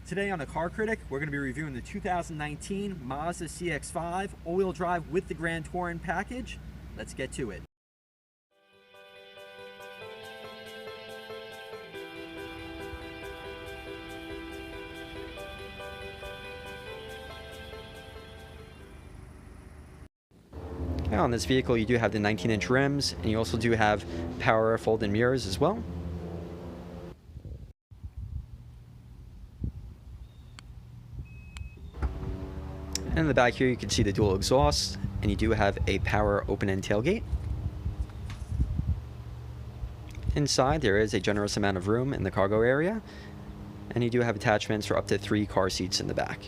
Today on the Car Critic, we're going to be reviewing the 2019 Mazda CX-5 all-wheel drive with the Grand Touring package. Let's get to it. Okay, on this vehicle you do have the 19-inch rims, and you also do have power fold-in mirrors as well. And in the back here you can see the dual exhaust, and you do have a power open-end tailgate. Inside there is a generous amount of room in the cargo area, and you do have attachments for up to 3 car seats in the back.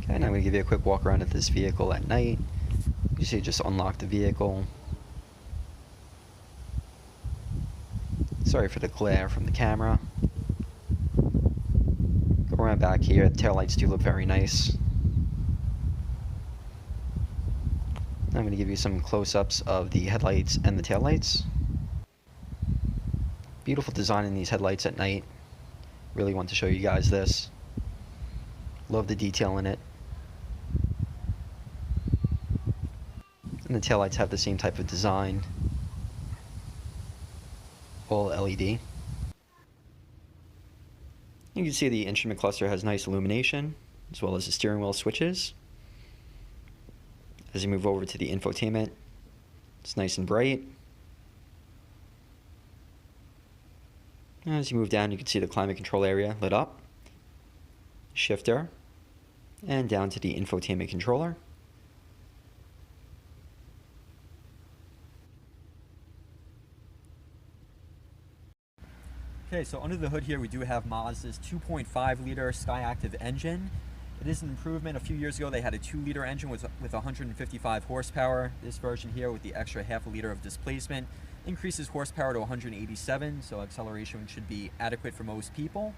Okay, now I'm going to give you a quick walk around of this vehicle at night. You see, just unlock the vehicle. Sorry for the glare from the camera. Go around back here. The taillights do look very nice. I'm going to give you some close-ups of the headlights and the taillights. Beautiful design in these headlights at night. Really want to show you guys this. Love the detail in it. And the taillights have the same type of design. All LED. You can see the instrument cluster has nice illumination, as well as the steering wheel switches. As you move over to the infotainment, it's nice and bright. As you move down, you can see the climate control area lit up, shifter, and down to the infotainment controller. Okay, so under the hood here we do have Mazda's 2.5 liter Skyactiv engine. It is an improvement. A few years ago they had a 2-liter engine with 155 horsepower. This version here with the extra half a liter of displacement increases horsepower to 187, so acceleration should be adequate for most people.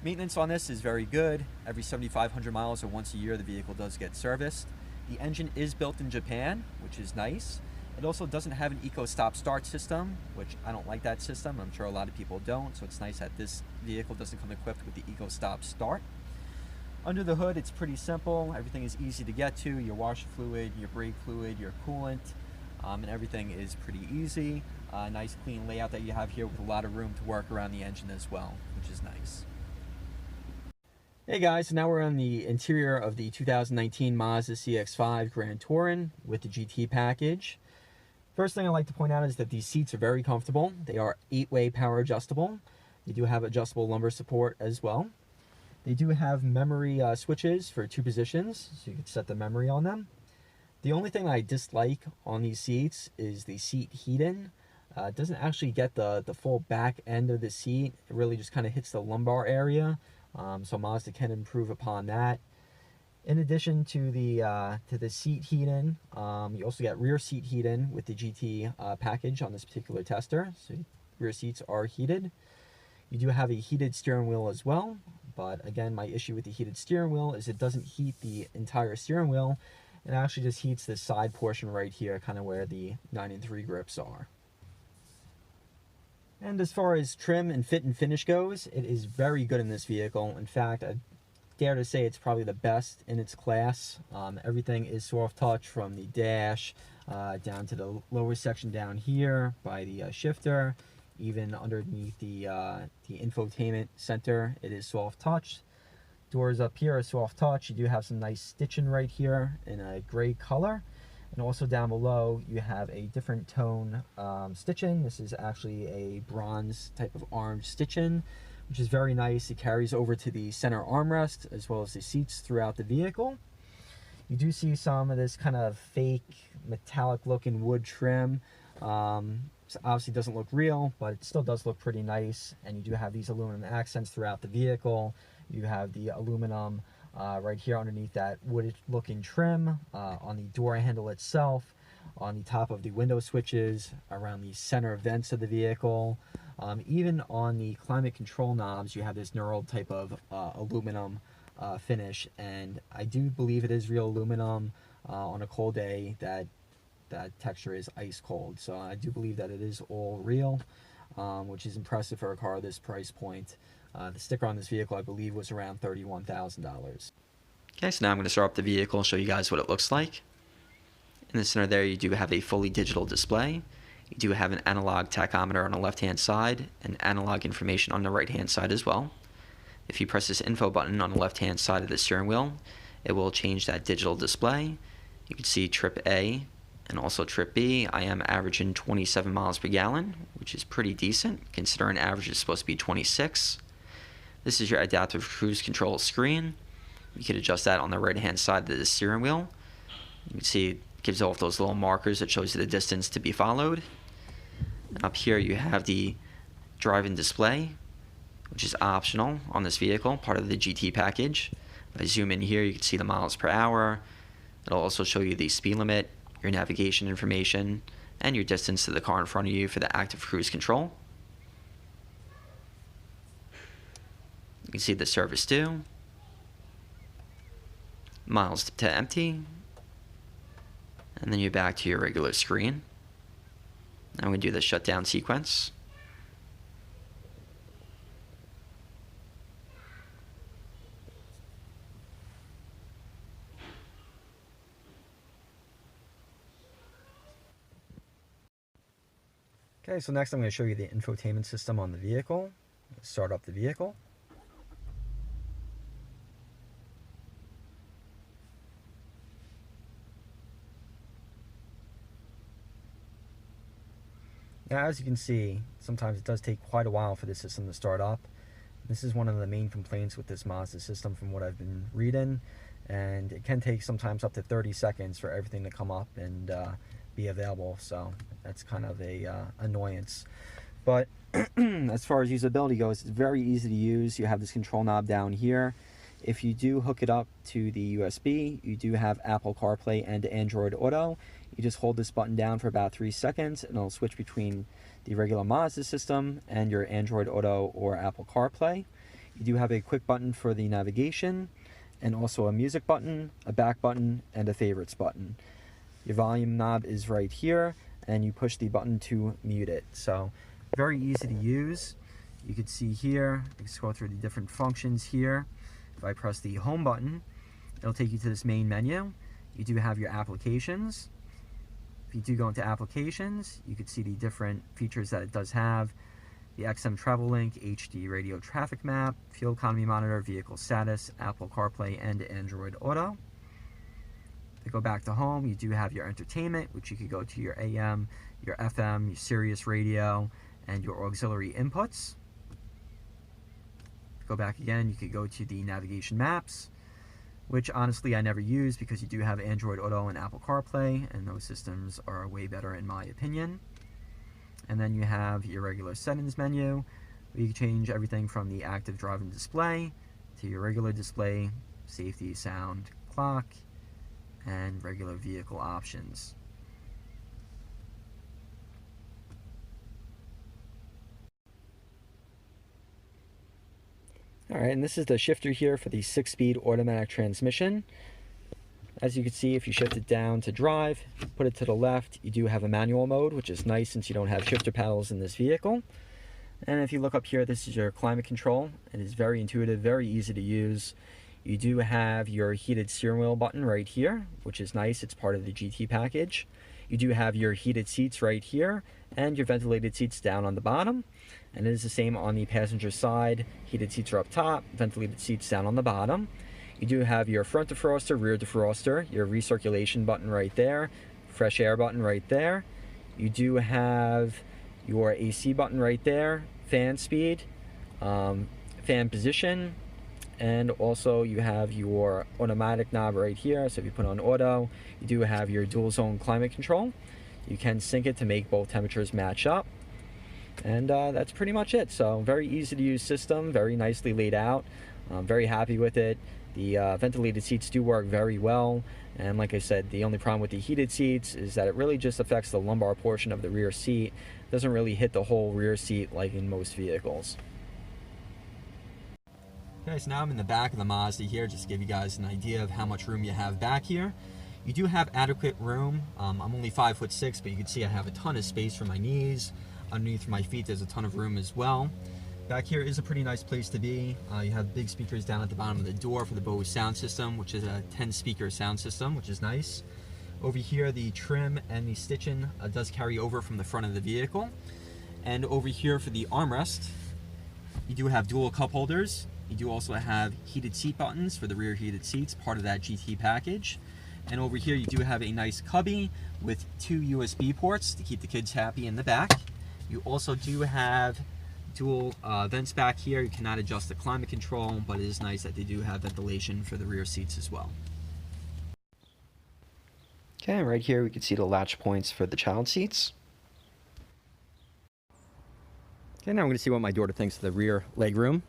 Maintenance on this is very good. Every 7,500 miles or once a year the vehicle does get serviced. The engine is built in Japan, which is nice. It also doesn't have an eco stop start system, which I don't like that system. I'm sure a lot of people don't, so it's nice that this vehicle doesn't come equipped with the eco stop start. Under the hood, it's pretty simple. Everything is easy to get to. Your washer fluid, your brake fluid, your coolant, and everything is pretty easy. Nice clean layout that you have here with a lot of room to work around the engine as well, which is nice. Hey guys, so now we're on the interior of the 2019 Mazda CX-5 Grand Touring with the GT package. First thing I'd like to point out is that these seats are very comfortable. They are 8-way power adjustable. They do have adjustable lumbar support as well. They do have memory switches for 2 positions, so you can set the memory on them. The only thing I dislike on these seats is the seat heat-in. It doesn't actually get the full back end of the seat. It really just kind of hits the lumbar area, so Mazda can improve upon that. In addition to the seat heat-in, you also get rear seat heat-in with the GT package on this particular tester. So rear seats are heated. You do have a heated steering wheel as well, but again, my issue with the heated steering wheel is it doesn't heat the entire steering wheel. It actually just heats this side portion right here, kind of where the 9-3 grips are. And as far as trim and fit and finish goes, it is very good in this vehicle. In fact, I dare to say it's probably the best in its class. Everything is soft touch from the dash down to the lower section down here by the shifter. Even underneath the infotainment center, it is soft touch. Doors up here are soft touch. You do have some nice stitching right here in a gray color. And also down below, you have a different tone stitching. This is actually a bronze type of orange stitching, which is very nice. It carries over to the center armrest as well as the seats throughout the vehicle. You do see some of this kind of fake metallic looking wood trim. So obviously doesn't look real, but it still does look pretty nice. And you do have these aluminum accents throughout the vehicle. You have the aluminum right here underneath that wood looking trim on the door handle itself, on the top of the window switches, around the center vents of the vehicle. Even on the climate control knobs, you have this knurled type of aluminum finish, and I do believe it is real aluminum. On a cold day, that texture is ice cold, so I do believe that it is all real, which is impressive for a car at this price point. The sticker on this vehicle, I believe, was around $31,000. Okay, so now I'm going to start up the vehicle and show you guys what it looks like. In the center there, you do have a fully digital display. You do have an analog tachometer on the left-hand side and analog information on the right-hand side as well. If you press this info button on the left-hand side of the steering wheel, it will change that digital display. You can see trip A and also trip B. I am averaging 27 miles per gallon, which is pretty decent considering average is supposed to be 26. This is your adaptive cruise control screen. You can adjust that on the right-hand side of the steering wheel. You can see it gives off those little markers that shows you the distance to be followed. And up here you have the drive-in display, which is optional on this vehicle, part of the GT package. If I zoom in here, you can see the miles per hour. It'll also show you the speed limit, your navigation information, and your distance to the car in front of you for the active cruise control. You can see the service due, miles to empty, and then you're back to your regular screen. Now I'm going to do the shutdown sequence. Okay, so next I'm going to show you the infotainment system on the vehicle. Start up the vehicle. Now, as you can see, sometimes it does take quite a while for the system to start up. This is one of the main complaints with this Mazda system from what I've been reading, and it can take sometimes up to 30 seconds for everything to come up and be available, so that's kind of a annoyance. But as far as usability goes, it's very easy to use. You have this control knob down here. If you do hook it up to the USB, you do have Apple CarPlay and Android Auto. You just hold this button down for about 3 seconds and it'll switch between the regular Mazda system and your Android Auto or Apple CarPlay. You do have a quick button for the navigation and also a music button, a back button, and a favorites button. Your volume knob is right here and you push the button to mute it. So very easy to use. You can see here, you can scroll through the different functions here. If I press the home button, it'll take you to this main menu. You do have your applications. If you do go into applications, you can see the different features that it does have. The XM Travel Link, HD Radio Traffic Map, Fuel Economy Monitor, Vehicle Status, Apple CarPlay, and Android Auto. To go back to home, you do have your entertainment, which you could go to your AM, your FM, your Sirius radio, and your auxiliary inputs. Go back again, you could go to the navigation maps, which honestly I never use because you do have Android Auto and Apple CarPlay, and those systems are way better in my opinion. And then you have your regular settings menu, where you can change everything from the active driving display to your regular display, safety, sound, clock, and regular vehicle options. Alright, and this is the shifter here for the 6-speed automatic transmission. As you can see, if you shift it down to drive, put it to the left, you do have a manual mode, which is nice since you don't have shifter paddles in this vehicle. And if you look up here, this is your climate control. It is very intuitive, very easy to use. You do have your heated steering wheel button right here, which is nice. It's part of the GT package. You do have your heated seats right here and your ventilated seats down on the bottom. And it is the same on the passenger side. Heated seats are up top, ventilated seats down on the bottom. You do have your front defroster, rear defroster, your recirculation button right there, fresh air button right there. You do have your AC button right there, fan speed, fan position, and also you have your automatic knob right here. So if you put on auto, you do have your dual zone climate control. You can sync it to make both temperatures match up. And that's pretty much it. So very easy to use system, very nicely laid out. I'm very happy with it. The ventilated seats do work very well. And like I said, the only problem with the heated seats is that it really just affects the lumbar portion of the rear seat. It doesn't really hit the whole rear seat like in most vehicles. Okay, so now I'm in the back of the Mazda here, just to give you guys an idea of how much room you have back here. You do have adequate room. I'm only 5'6", but you can see I have a ton of space for my knees. Underneath my feet there's a ton of room as well. Back here is a pretty nice place to be. You have big speakers down at the bottom of the door for the Bose sound system, which is a 10-speaker sound system, which is nice. Over here, the trim and the stitching does carry over from the front of the vehicle. And over here for the armrest, you do have dual cup holders. You do also have heated seat buttons for the rear heated seats, part of that GT package. And over here, you do have a nice cubby with 2 USB ports to keep the kids happy in the back. You also do have dual vents back here. You cannot adjust the climate control, but it is nice that they do have ventilation for the rear seats as well. Okay, right here we can see the latch points for the child seats. Okay, now I'm going to see what my daughter thinks of the rear legroom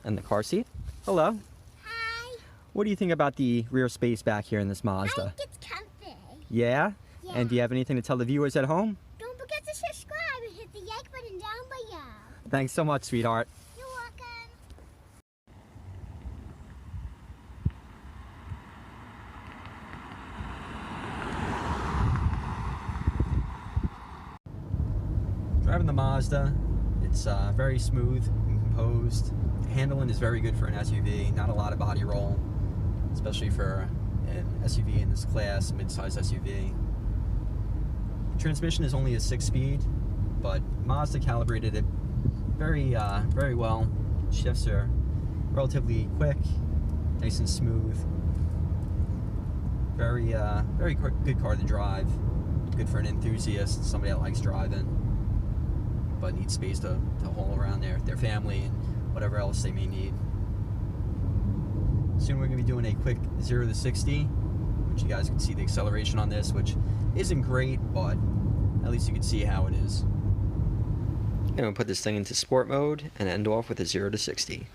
and the car seat. Hello. Hi. What do you think about the rear space back here in this Mazda? I think it's comfy. Yeah? Yeah. And do you have anything to tell the viewers at home? Don't forget to subscribe and hit the like button down below. Thanks so much, sweetheart. You're welcome. Driving the Mazda, it's very smooth and composed. Handling is very good for an SUV, not a lot of body roll, especially for an SUV in this class, mid-size SUV. The transmission is only a 6-speed, but Mazda calibrated it very well. Shifts are relatively quick, nice and smooth. Very quick, good car to drive. Good for an enthusiast, somebody that likes driving, but needs space to haul around their family and whatever else they may need. Soon we're going to be doing a quick 0 to 60, which you guys can see the acceleration on this, which isn't great, but at least you can see how it is. I'm going to put this thing into sport mode and end off with a 0 to 60.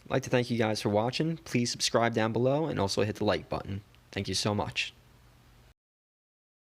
I'd like to thank you guys for watching. Please subscribe down below and also hit the like button. Thank you so much.